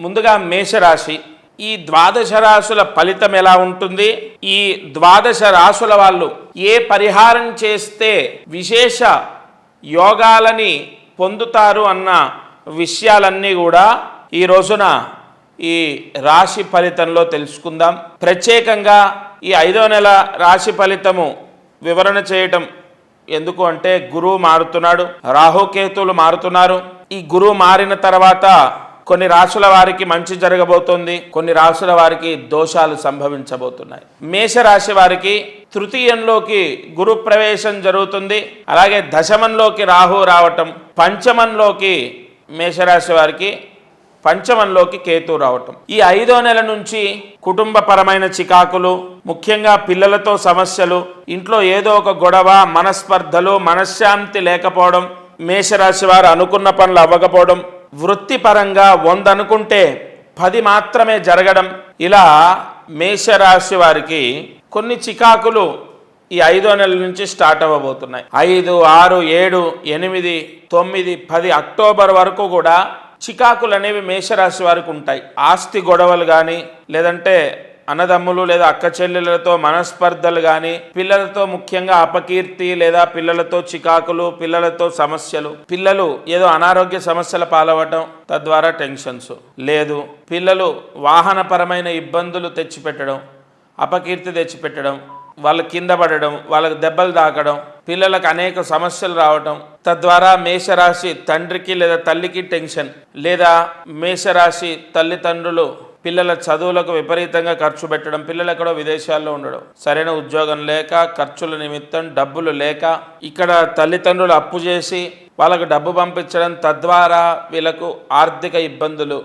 ముందుగా మేషరాశి. ఈ ద్వాదశ రాశుల ఫలితం ఎలా ఉంటుంది, ఈ ద్వాదశ రాశుల వాళ్ళు ఏ పరిహారం చేస్తే విశేష యోగాలని పొందుతారు అన్న విషయాలన్నీ కూడా ఈ రోజున ఈ రాశి ఫలితంలో తెలుసుకుందాం. ప్రత్యేకంగా ఈ 5వ నెల రాశి ఫలితము వివరణ చేయటం ఎందుకు అంటే గురువు మారుతున్నాడు, రాహుకేతువులు మారుతున్నారు. ఈ గురువు మారిన తర్వాత కొన్ని రాశుల వారికి మంచి జరగబోతోంది, కొన్ని రాశుల వారికి దోషాలు సంభవించబోతున్నాయి. మేషరాశి వారికి తృతీయంలోకి గురు ప్రవేశం జరుగుతుంది. అలాగే దశమంలోకి రాహు రావటం, పంచమంలోకి మేషరాశి వారికి పంచమంలోకి కేతు రావటం. ఈ 5వ నెల నుంచి కుటుంబపరమైన చికాకులు, ముఖ్యంగా పిల్లలతో సమస్యలు, ఇంట్లో ఏదో ఒక గొడవ, మనస్పర్ధలు, మనశ్శాంతి లేకపోవడం, మేషరాశి వారు అనుకున్న పనులు అవ్వకపోవడం, వృత్తిపరంగా 100 అనుకుంటే 10 మాత్రమే జరగడం, ఇలా మేషరాశి వారికి కొన్ని చికాకులు ఈ 5వ నెల నుంచి స్టార్ట్ అవ్వబోతున్నాయి. 5, 6, 7, 8, 9, 10 అక్టోబర్ వరకు కూడా చికాకులు అనేవి మేషరాశి వారికి ఉంటాయి. ఆస్తి గొడవలు కానీ, లేదంటే అన్నదమ్ములు లేదా అక్క చెల్లెలతో మనస్పర్ధలు కానీ, పిల్లలతో ముఖ్యంగా అపకీర్తి లేదా పిల్లలతో చికాకులు, పిల్లలతో సమస్యలు, పిల్లలు ఏదో అనారోగ్య సమస్యల పాలవటం, తద్వారా టెన్షన్స్, లేదు పిల్లలు వాహనపరమైన ఇబ్బందులు తెచ్చిపెట్టడం, అపకీర్తి తెచ్చిపెట్టడం, వాళ్ళు కింద పడడం, వాళ్ళకు దెబ్బలు తాకడం, పిల్లలకు అనేక సమస్యలు రావటం, తద్వారా మేషరాశి తండ్రికి లేదా తల్లికి టెన్షన్, లేదా మేషరాశి తల్లిదండ్రులు పిల్లల చదువులకు విపరీతంగా ఖర్చు పెట్టడం, పిల్లలు ఎక్కడో విదేశాల్లో ఉండడం, సరైన ఉద్యోగం లేక, ఖర్చుల నిమిత్తం డబ్బులు లేక, ఇక్కడ తల్లిదండ్రులు అప్పు చేసి వాళ్ళకు డబ్బు పంపించడం, తద్వారా వీళ్ళకు ఆర్థిక ఇబ్బందులు,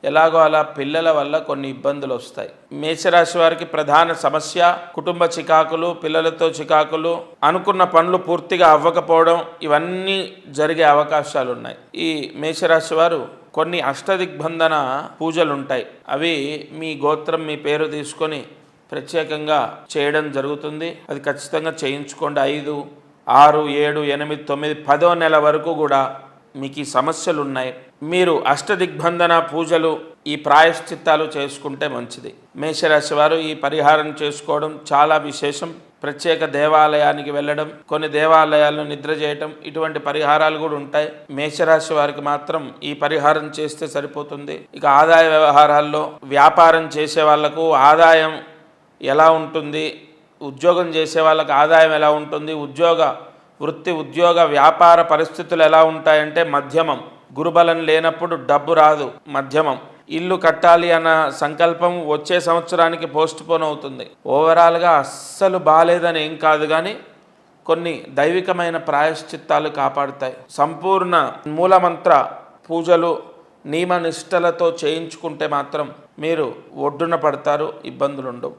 ఎలాగో అలా పిల్లల వల్ల కొన్ని ఇబ్బందులు వస్తాయి. మేషరాశి వారికి ప్రధాన సమస్య కుటుంబ చికాకులు, పిల్లలతో చికాకులు, అనుకున్న పనులు పూర్తిగా అవ్వకపోవడం, ఇవన్నీ జరిగే అవకాశాలు ఉన్నాయి. ఈ మేషరాశి వారు కొన్ని అష్టదిగ్బంధన పూజలు ఉంటాయి. అవి మీ గోత్రం, మీ పేరు తీసుకొని ప్రత్యేకంగా చేయడం జరుగుతుంది. అది ఖచ్చితంగా చేయించుకోండి. 5, 6, 7, 8, 9, 10వ నెల వరకు కూడా మీకు ఈ సమస్యలు ఉన్నాయి. మీరు అష్టదిగ్బంధన పూజలు, ఈ ప్రాయశ్చిత్తాలు చేసుకుంటే మంచిది. మేషరాశి వారు ఈ పరిహారం చేసుకోవడం చాలా విశేషం. ప్రత్యేక దేవాలయానికి వెళ్ళడం, కొన్ని దేవాలయాలను నిద్ర చేయటం, ఇటువంటి పరిహారాలు కూడా ఉంటాయి. మేషరాశి వారికి మాత్రం ఈ పరిహారం చేస్తే సరిపోతుంది. ఇక ఆదాయ వ్యవహారాల్లో వ్యాపారం చేసే వాళ్లకు ఆదాయం ఎలా ఉంటుంది, ఉద్యోగం చేసే వాళ్ళకు ఆదాయం ఎలా ఉంటుంది, వృత్తి ఉద్యోగ వ్యాపార పరిస్థితులు ఎలా ఉంటాయంటే మధ్యమం. గురుబలం లేనప్పుడు డబ్బు రాదు, మధ్యమం. ఇల్లు కట్టాలి అన్న సంకల్పం వచ్చే సంవత్సరానికి పోస్ట్ పోన్ అవుతుంది. ఓవరాల్గా అస్సలు బాలేదని ఏం కాదు, కానీ కొన్ని దైవికమైన ప్రాయశ్చిత్తాలు కాపాడుతాయి. సంపూర్ణ మూలమంత్ర పూజలు నియమ నిష్టలతో చేయించుకుంటే మాత్రం మీరు ఒడ్డున పడతారు, ఇబ్బందులు ఉండవు.